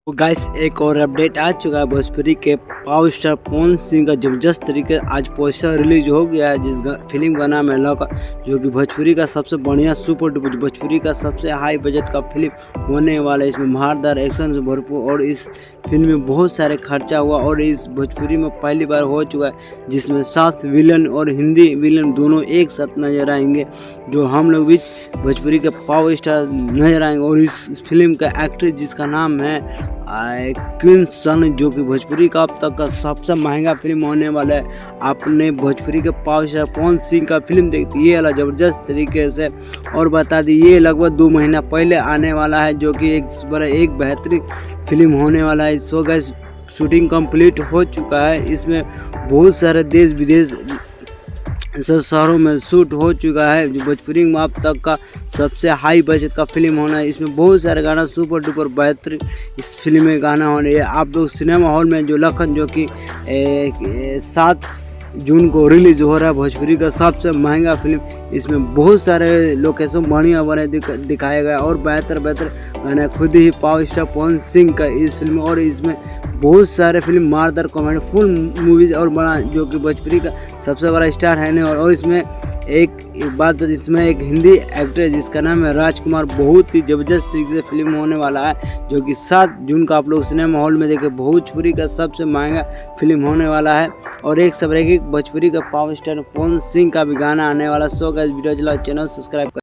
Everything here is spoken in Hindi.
तो गाइस एक और अपडेट आ चुका है। भोजपुरी के पावर स्टार पवन सिंह का जबरदस्त तरीके आज पोस्टर रिलीज हो गया है, जिस फिल्म का नाम है लौका, जो कि भोजपुरी का सबसे बढ़िया सुपर डुपर भोजपुरी का सबसे हाई बजट का फिल्म होने वाला है। इसमें मारदार एक्शन से भरपूर और इस फिल्म में बहुत सारे खर्चा हुआ और इस भोजपुरी में पहली बार हो चुका है जिसमें साउथ विलन और हिंदी विलन दोनों एक साथ नजर आएंगे, जो हम लोग बीच भोजपुरी के पावर स्टार नजर आएंगे। और इस फिल्म का एक्ट्रेस जिसका नाम है क्वीन सन, जो कि भोजपुरी का अब तक का सबसे महंगा फिल्म होने वाला है। आपने भोजपुरी के पावर स्टार पवन सिंह का फिल्म देखती ये वाला जबरदस्त तरीके से, और बता दी ये लगभग 2 महीना पहले आने वाला है, जो कि एक बेहतरीन फिल्म होने वाला है। सो गाइस शूटिंग कंप्लीट हो चुका है। इसमें बहुत सारे देश विदेश शहरों में शूट हो चुका है, जो भोजपुरी में अब तक का सबसे हाई बजट का फिल्म होना है। इसमें बहुत सारे गाना सुपर डुपर बेहतरीन इस फिल्म में गाना होने है। आप लोग सिनेमा हॉल में जो लखन, जो कि 7 जून को रिलीज हो रहा है, भोजपुरी का सबसे महंगा फिल्म। इसमें बहुत सारे लोकेशन बढ़िया बने दिखाया गया और बेहतर गाना खुद ही पावर स्टार पवन सिंह का इस फिल्म। और इसमें बहुत सारे फिल्म मारदार कॉमेडी फुल मूवीज और बड़ा, जो कि भोजपुरी का सबसे बड़ा स्टार है ने। और इसमें एक बात, इसमें एक हिंदी एक्टर जिसका नाम है राजकुमार, बहुत ही जबरदस्त तरीके से फिल्म होने वाला है, जो कि 7 जून का आप लोग सिनेमा हॉल में देखे। भोजपुरी का सबसे महंगा फिल्म होने वाला है और एक सब भोजपुरी का पावर स्टार पवन सिंह का भी गाना आने वाला। सो गाइस वीडियो चला, चैनल सब्सक्राइब कर।